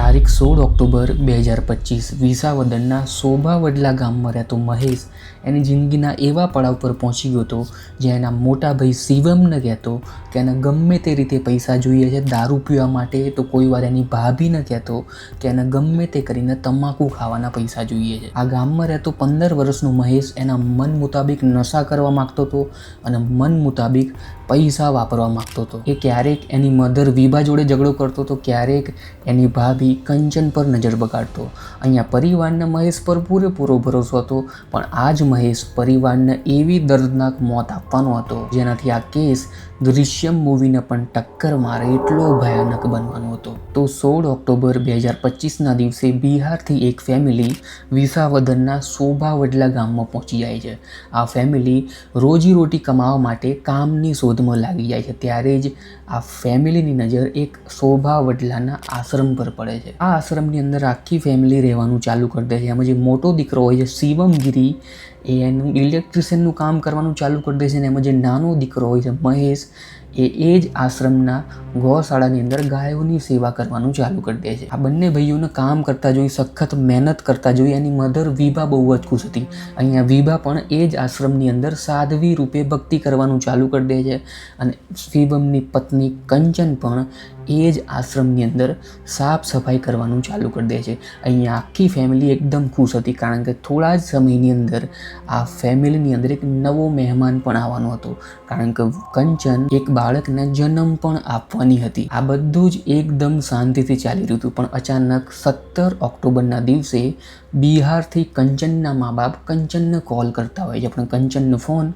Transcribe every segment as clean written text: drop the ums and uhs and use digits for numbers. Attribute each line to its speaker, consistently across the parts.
Speaker 1: તારીખ 16 ઓક્ટોબર 2025 વિસાવદરના શોભાવડલા ગામમાં રહેતો મહેશ એની જિંદગીના એવા પડાવ પર પહોંચી ગયો હતો જ્યાં એના મોટા ભાઈ શિવમને કહેતો કે એને ગમે તે રીતે પૈસા જોઈએ છે દારૂ પીવા માટે, તો કોઈ વાર એની ભાભીને કહેતો કે એને ગમે તે કરીને તમાકુ ખાવાના પૈસા જોઈએ છે. આ ગામમાં રહેતો 15 વર્ષનો મહેશ એના મન મુતાબિક નશા કરવા માગતો હતો અને મન મુતાબિક પૈસા વાપરવા માગતો હતો. એ ક્યારેક એની મધર વિભા જોડે ઝઘડો કરતો હતો, ક્યારેક એની ભાભી કંચન પર નજર બગાડતો. અહીંયા પરિવારને મહેશ પર પૂરેપૂરો ભરોસો હતો, પણ આ જ મહેશ પરિવારને એવી દર્દનાક મોત આપવાનો હતો જેનાથી આ કેસ દૃશ્યમ મૂવીને પણ ટક્કર મારે એટલો ભયાનક બનવાનો હતો. તો 16 ઓક્ટોબર 2025ના દિવસે બિહારથી એક ફેમિલી વિસાવદરના શોભાવડલા ગામમાં પહોંચી જાય છે. આ ફેમિલી રોજીરોટી કમાવા માટે કામની શોધમાં લાગી જાય છે. ત્યારે જ આ ફેમિલીની નજર એક શોભાવડલાના આશ્રમ પર પડે છે. આ આશ્રમની અંદર આખી ફેમિલી રહેવાનું ચાલુ કરી દે છે. એમાં જે મોટો દીકરો હોય છે શિવમગીરી, એનું ઇલેક્ટ્રિશિયનનું કામ કરવાનું ચાલુ કરી દે છે. અને એમાં જે નાનો દીકરો હોય છે મહેશ, એ જ આશ્રમના ગૌશાળાની અંદર ગાયોની સેવા કરવાનું ચાલુ કરી દે છે. આ બંને ભાઈઓને કામ કરતા જોઈ, સખત મહેનત કરતા જોઈ એની મધર વિભા બહુ જ ખુશ હતી. અહીંયા વિભા પણ એ જ આશ્રમની અંદર સાધ્વી રૂપે ભક્તિ કરવાનું ચાલુ કરી દે છે. અને શિવમની પત્ની કંચન પણ એ જ આશ્રમની અંદર સાફ સફાઈ કરવાનું ચાલુ કરી દે છે. અહીંયા આખી ફેમિલી એકદમ ખુશ હતી, કારણ કે થોડા જ સમયની અંદર આ ફેમિલીની અંદર એક નવો મહેમાન પણ આવવાનો હતો, કારણ કે કંચન એક બાળકને જન્મ પણ આપવાની હતી. આ બધું જ એકદમ શાંતિથી ચાલી રહ્યું હતું, પણ અચાનક 17 ઓક્ટોબરના દિવસે બિહારથી કંચનના મા બાપ કંચનને કોલ કરતા હોય છે, પણ કંચનનો ફોન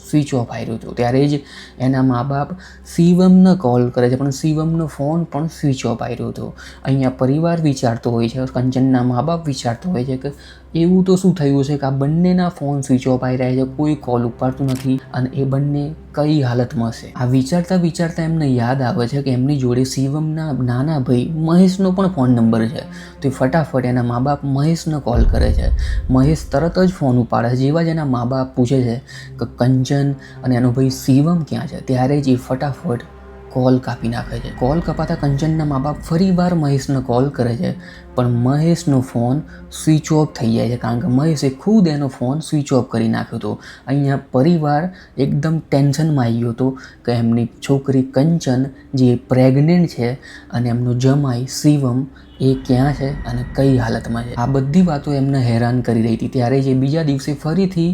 Speaker 1: સ્વિચ ઓફ આવી રહ્યો હતો. ત્યારે જ એના મા બાપ શિવમને કોલ કરે છે, પણ શિવમનો ફોન પણ સ્વિચ ઓફ આવી રહ્યો હતો. અહીંયા પરિવાર વિચારતો હોય છે, કંચનના મા બાપ વિચારતો હોય છે કે એવું તો શું થયું છે કે આ બંનેના ફોન સ્વિચ ઓફ આવી રહ્યા છે, કોઈ કોલ ઉપાડતું નથી અને એ બંને કઈ હાલતમાં હશે. આ વિચારતા વિચારતા એમને યાદ આવે છે કે એમની જોડે શિવમના નાના ભાઈ મહેશનો પણ ફોન નંબર છે. તો એ ફટાફટ એના મા બાપ મહેશને કોલ કરે છે. મહેશ તરત જ ફોન ઉપાડે છે. જેવા જ એના મા બાપ પૂછે છે કે કંચન અને એનો ભાઈ શિવમ ક્યાં છે, ત્યારે જ એ ફટાફટ કોલ કાપી નાખે છે. કોલ કપાતા કંચનના મા બાપ ફરી વાર મહેશને કોલ કરે છે, પણ મહેશનો ફોન સ્વિચ ઓફ થઈ જાય છે, કારણ કે મહેશે ખુદ એનો ફોન સ્વિચ ઓફ કરી નાખ્યો હતો. અહીંયા પરિવાર એકદમ ટેન્શનમાં આવી ગયો હતો કે એમની છોકરી કંચન જે પ્રેગ્નેન્ટ છે અને એમનો જમાઈ શિવમ એ ક્યાં છે અને કઈ હાલતમાં છે. આ બધી વાતો એમને હેરાન કરી રહી હતી. ત્યારે જે બીજા દિવસે ફરીથી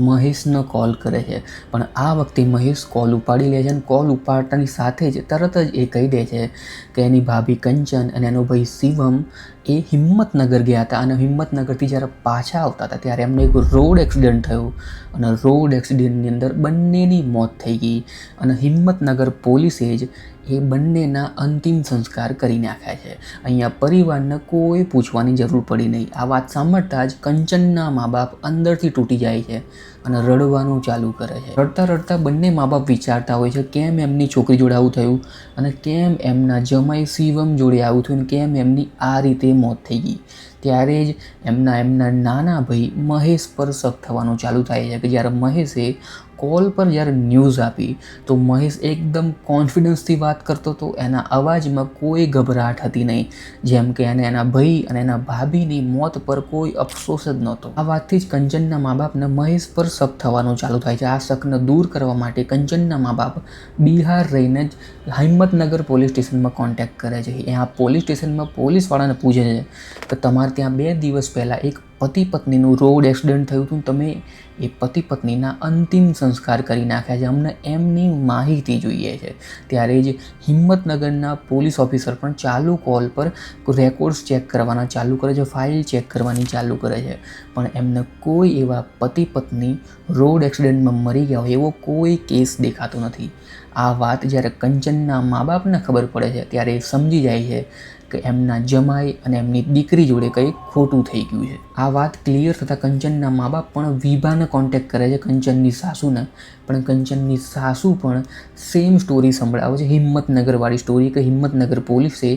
Speaker 1: મહેશનો કોલ કરે છે, પણ આ વખતે મહેશ કોલ ઉપાડી લે છે અને કોલ ઉપાડતાની સાથે જ તરત જ એ કહી દે છે કે એની ભાભી કંચન અને એનો ભાઈ શિવમ એ હિંમતનગર ગયા હતા અને હિંમતનગરથી જ્યારે પાછા આવતા હતા ત્યારે એમને એક રોડ એક્સિડન્ટ થયો અને રોડ એક્સિડન્ટની અંદર બંનેની મોત થઈ ગઈ અને હિંમતનગર પોલીસે જ એ બંનેના અંતિમ સંસ્કાર કરી નાખ્યા છે. અહીંયા પરિવારને કોઈ પૂછવાની જરૂર પડી નહીં. આ વાત સાંભળતા જ કંચનના મા બાપ અંદરથી તૂટી જાય છે અને રડવાનું ચાલુ કરે છે. રડતા રડતા બંને મા બાપ વિચારતા હોય છે કેમ એમની છોકરી જોડે આવું થયું અને કેમ એમના જમાઈ શિવમ જોડે આવું થયું અને કેમ એમની આ રીતે મોત થઈ ગઈ. ત્યારે જ એમના નાના ભાઈ મહેશ પર શક થવાનું ચાલુ થાય છે કે જ્યારે મહેશે કોલ પર જ્યારે ન્યૂઝ આપી તો મહેશ એકદમ કોન્ફિડન્સથી વાત કરતો હતો. એના અવાજમાં કોઈ ગભરાટ હતી નહીં, જેમ કે એને એના ભાઈ અને એના ભાભીની મોત પર કોઈ અફસોસ જ નહોતો. આ વાતથી જ કંચનના મા બાપને મહેશ પર શક થવાનું ચાલુ થાય છે. આ શકને દૂર કરવા માટે કંચનના મા બાપ બિહાર રહીને જ હિંમતનગર પોલીસ સ્ટેશનમાં કોન્ટેક્ટ કરે છે. આ પોલીસ સ્ટેશનમાં પોલીસવાળાને પૂછે છે કે તમારે ત્યાં 2 દિવસ પહેલાં એક પતિ પત્નીનું રોડ એક્સિડન્ટ થયું હતું, તમે એ પતિ પત્નીના અંતિમ સંસ્કાર કરી નાખ્યા છે, અમને એમની માહિતી જોઈએ છે. ત્યારે જ હિંમતનગરના પોલીસ ઓફિસર પણ ચાલુ કોલ પર રેકોર્ડ્સ ચેક કરવાના ચાલુ કરે છે, ફાઇલ ચેક કરવાની ચાલુ કરે છે, પણ એમને કોઈ એવા પતિ પત્ની રોડ એક્સિડન્ટમાં મરી ગયા હોય એવો કોઈ કેસ દેખાતો નથી. આ વાત જ્યારે કંચનના મા બાપને ખબર પડે છે ત્યારે એ સમજી જાય છે કે એમના જમાઈ અને એમની દીકરી જોડે કંઈ ખોટું થઈ ગયું છે. આ વાત ક્લિયર થતાં કંચનના મા બાપ પણ વિભાને કોન્ટેક્ટ કરે છે, કંચનની સાસુને. પણ કંચનની સાસુ પણ સેમ સ્ટોરી સંભળાવે છે, હિંમતનગરવાળી સ્ટોરી, કે હિંમતનગર પોલીસે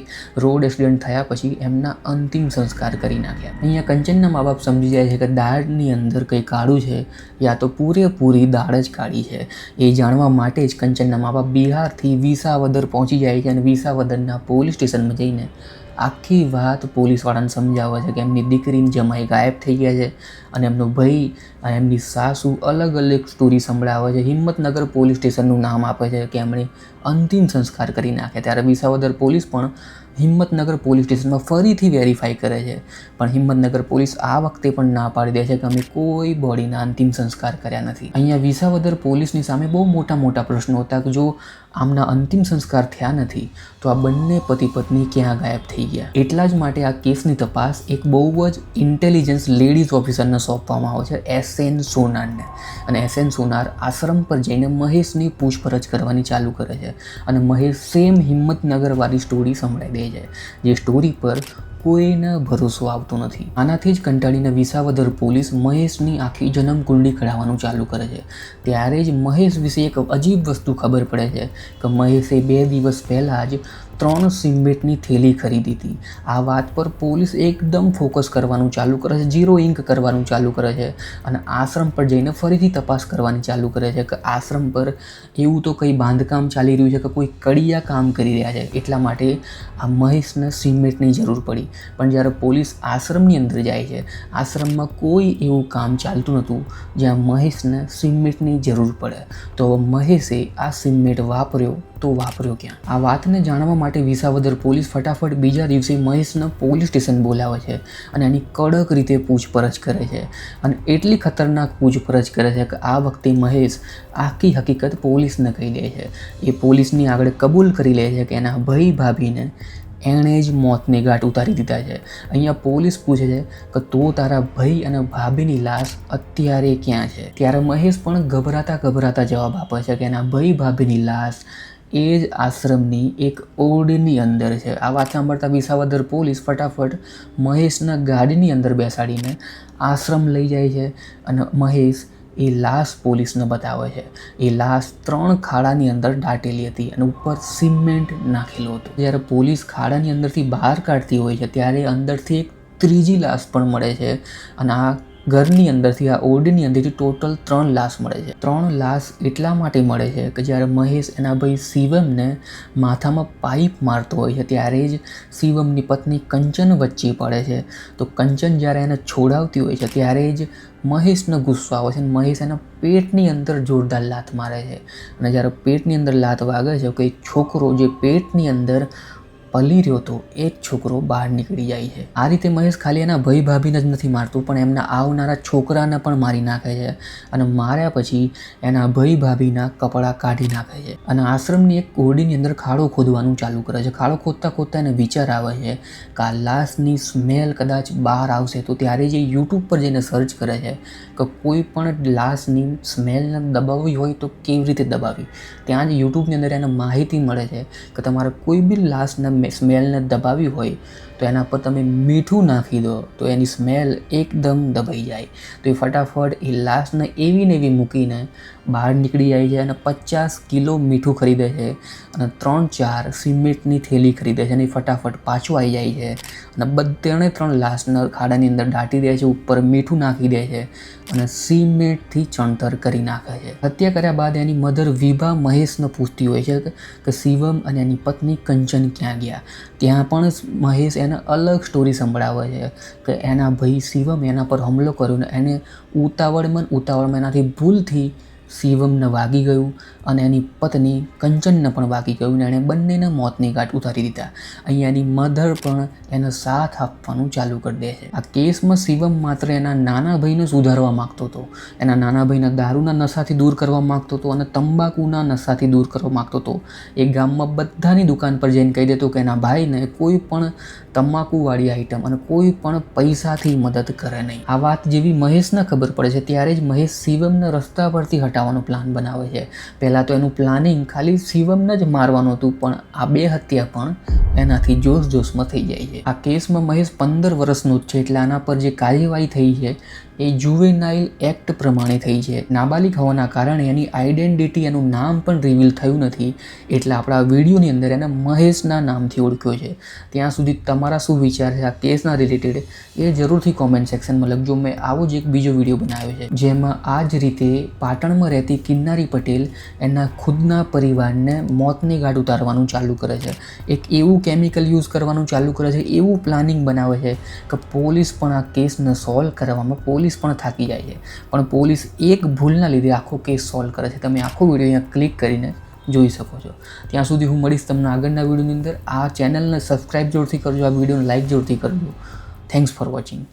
Speaker 1: રોડ એક્સિડન્ટ થયા પછી એમના અંતિમ સંસ્કાર કરી નાખ્યા. અહીંયા કંચનના મા બાપ સમજી જાય છે કે દાળની અંદર કંઈ કાળું છે, યા તો પૂરેપૂરી દાળ જ કાળી છે. એ જાણવા માટે જ કંચનના મા બાપ બિહારથી વિસાવદર પહોંચી જાય છે અને વિસાવદરના પોલીસ સ્ટેશનમાં જઈને આખી વાત પોલીસવાળાને સમજાવે છે કે એમની દીકરીની જમાઈ ગાયબ થઈ ગયા છે અને એમનો ભાઈ અને એમની સાસુ અલગ અલગ સ્ટોરી સંભળાવે છે. હિંમતનગર પોલીસ સ્ટેશનનું નામ આપે છે કે એમણે અંતિમ સંસ્કાર કરી નાખ્યા. ત્યારે વિસાવદર પોલીસ પણ હિંમતનગર પોલીસ સ્ટેશનમાં ફરીથી વેરીફાઈ કરે છે, પણ હિંમતનગર પોલીસ આ વખતે પણ ના પાડી દે છે કે અમે કોઈ બોડીના અંતિમ સંસ્કાર કર્યા નથી. અહીંયા વિસાવદર પોલીસની સામે બહુ મોટા મોટા પ્રશ્નો હતા કે જો આમના અંતિમ સંસ્કાર થયા નથી તો આ બંને પતિ પત્ની ક્યાં ગાયબ થઈ ગયા. એટલા જ માટે આ કેસની તપાસ એક બહુ જ ઇન્ટેલિજન્સ લેડીઝ ઓફિસરને સોંપવામાં આવે છે, SN સોનારને. અને SN સોનાર આશ્રમ પર જઈને મહેશની પૂછપરછ કરવાની ચાલુ કરે છે અને મહેશ સેમ હિંમતનગરવાળી સ્ટોરી સંભળાઈ દે છે, જે સ્ટોરી પર કોઈને ભરોસો આવતો નથી. આનાથી જ કંટાળીને વિસાવદર પોલીસ મહેશની આખી જન્મ કુંડળી કઢાવવાનું ચાલુ કરે છે. ત્યારે જ મહેશ વિશે એક અજીબ વસ્તુ ખબર પડે છે કે મહેશે 2 દિવસ પહેલાં જ 3 સિમેન્ટની થેલી ખરીદી હતી. આ વાત પર પોલીસ એકદમ ફોકસ કરવાનું ચાલુ કરે છે, ઝીરો ઇંક કરવાનું ચાલુ કરે છે અને આશ્રમ પર જઈને ફરીથી તપાસ કરવાની ચાલુ કરે છે કે આશ્રમ પર એવું તો કંઈ બાંધકામ ચાલી રહ્યું છે કે કોઈ કડિયા કામ કરી રહ્યા છે. એટલા માટે આ મહેશને સિમેન્ટની જરૂર પડી. પણ જ્યારે પોલીસ આશ્રમની અંદર જાય છે, આશ્રમમાં કોઈ એવું કામ ચાલતું નહોતું જ્યાં મહેશને સિમેન્ટની જરૂર પડે. તો મહેશે આ સિમેન્ટ વાપર્યો તો વાપર્યો ક્યાં? આ વાતને જાણવા માટે વિસાવદર પોલીસ ફટાફટ બીજા દિવસે મહેશને પોલીસ સ્ટેશન બોલાવે છે અને એની કડક રીતે પૂછપરછ કરે છે. અને એટલી ખતરનાક પૂછપરછ કરે છે કે આ વખતે મહેશ આખી હકીકત પોલીસને કહી દે છે. એ પોલીસની આગળ કબૂલ કરી લે છે કે એના ભાઈ ભાભીને એણે જ મોતને ઘાટ ઉતારી દીધા છે. અહીંયા પોલીસ પૂછે છે કે તો તારા ભાઈ અને ભાભીની લાશ અત્યારે ક્યાં છે? ત્યારે મહેશ પણ ગભરાતા જવાબ આપે છે કે એના ભાઈ ભાભીની લાશ એ જ આશ્રમની એક ઓરડીની અંદર છે. આ વાત સાંભળતા વિસાવદર પોલીસ ફટાફટ મહેશના ગાડીની અંદર બેસાડીને આશ્રમ લઈ જાય છે અને મહેશ એ લાશ પોલીસને બતાવે છે. એ લાશ 3 ખાડાની અંદર દાટેલી હતી અને ઉપર સિમેન્ટ નાખેલો હતો. જ્યારે પોલીસ ખાડાની અંદરથી બહાર કાઢતી હોય છે ત્યારે અંદરથી એક ત્રીજી લાશ પણ મળે છે અને આ ઘરની અંદરથી, આ ઓરડીની અંદરથી ટોટલ 3 લાશ મળે છે. 3 લાશ એટલા માટે મળે છે કે જ્યારે મહેશ એના ભાઈ શિવમને માથામાં પાઇપ મારતો હોય છે ત્યારે જ શિવમની પત્ની કંચન વચ્ચે પડે છે. તો કંચન જ્યારે એને છોડાવતી હોય છે ત્યારે જ મહેશને ગુસ્સો આવે છે અને મહેશ એના પેટની અંદર જોરદાર લાત મારે છે. અને જ્યારે પેટની અંદર લાત વાગે છે કે છોકરો જે પેટની અંદર પલી રહ્યો હતો એ જ છોકરો બહાર નીકળી જાય છે. આ રીતે મહેશ ખાલી એના ભાઈ ભાભીને જ નથી મારતું પણ એમના આવનારા છોકરાને પણ મારી નાખે છે અને માર્યા પછી એના ભાઈ ભાભીના કપડાં કાઢી નાખે છે અને આશ્રમની એક ઓરડીની અંદર ખાડો ખોદવાનું ચાલુ કરે છે. ખાડો ખોદતા એને વિચાર આવે છે કે આ લાશની સ્મેલ કદાચ બહાર આવશે. તો ત્યારે જે યુટ્યુબ પર જઈને સર્ચ કરે છે કે કોઈ પણ લાશની સ્મેલને દબાવવી હોય તો કેવી રીતે દબાવવી. ત્યાં જ યુટ્યુબની અંદર એને માહિતી મળે છે કે તમારે કોઈ બી લાશને સ્મેલને દબાવી હોય તો એના પર તમે મીઠું નાખી દો તો એની સ્મેલ એકદમ દબાઈ જાય. તો એ ફટાફટ એ લાશને એવી ને એવી મૂકીને બહાર નીકળી જાય છે અને 50 કિલો મીઠું ખરીદે છે અને 3-4 સિમેન્ટની થેલી ખરીદે છે અને એ ફટાફટ પાછું આવી જાય છે અને બધાને 3 લાશના ખાડાની અંદર દાટી દે છે, ઉપર મીઠું નાખી દે છે અને સિમેન્ટથી ચણતર કરી નાખે છે. હત્યા કર્યા બાદ એની મધર વિભા મહેશને પૂછતી હોય છે કે શિવમ અને એની પત્ની કંચન ક્યાં ગયા. ત્યાં પણ મહેશ એને અલગ સ્ટોરી સંભળાવે છે કે એના ભાઈ શિવમ એના પર હુમલો કર્યો ને એને ઉતાવળમાં એનાથી ભૂલથી શિવમને વાગી ગયું અને એની પત્ની કંચનને પણ વાગી ગયું ને એણે બંનેને મોતની ઘાટ ઉતારી દીધા. અહીંયા એની મધર પણ એને સાથ આપવાનું ચાલુ કરી દે છે. આ કેસમાં શિવમ માત્ર એના નાના ભાઈને સુધારવા માગતો હતો, એના નાના ભાઈને દારૂના નશાથી દૂર કરવા માગતો હતો અને તંબાકુના નશાથી દૂર કરવા માગતો હતો. એ ગામમાં બધાની દુકાન પર જઈને કહી દેતો કે એના ભાઈને કોઈ પણ તમાકુવાળી આઈટમ અને કોઈ પણ પૈસાથી મદદ કરે નહીં. આ વાત જેવી મહેશને ખબર પડે છે ત્યારે જ મહેશ શિવમને રસ્તા પરથી હટાવવાનો પ્લાન બનાવે છે. પહેલાં તો એનું પ્લાનિંગ ખાલી શિવમને જ મારવાનું હતું પણ આ 2 હત્યા પણ એનાથી જોશમાં થઈ જાય છે. આ કેસમાં મહેશ 15 વર્ષનો જ છે એટલે આના પર જે કાર્યવાહી થઈ છે એ જુવેનાઇલ એક્ટ પ્રમાણે થઈ છે. નાબાલિગ હોવાના કારણે એની આઈડેન્ટિટી, એનું નામ પણ રિવીલ થયું નથી, એટલે આપણા વિડીયોની અંદર એને મહેશના નામથી ઓળખ્યો છે. ત્યાં સુધી તમારા શું વિચાર છે આ કેસના રિલેટેડ એ જરૂરથી કોમેન્ટ સેક્શનમાં લખજો. મેં આવો જ એક બીજો વિડીયો બનાવ્યો છે જેમાં આ જ રીતે પાટણમાં રહેતી કિન્નારી પટેલ એના ખુદના પરિવારને મોતની ઘાટ ઉતારવાનું ચાલુ કરે છે. એક એવું કેમિકલ યુઝ કરવાનું ચાલુ કરે છે, એવું પ્લાનિંગ બનાવે છે કે પોલીસ પણ આ કેસને સોલ્વ કરવામાં પોલીસ પણ થાકી જાય છે. પણ પોલીસ એક ભૂલના લીધે આખો કેસ સોલ્વ કરે છે. તમે આખો વિડીયો અહીંયા ક્લિક કરીને જોઈ શકો છો. ત્યાં સુધી હું મળીશ તમને આગળના વિડીયોની અંદર. આ ચેનલને સબસ્ક્રાઈબ જરૂરથી કરજો, આ વિડીયોને લાઇક જરૂરથી કરજો. Thanks for watching.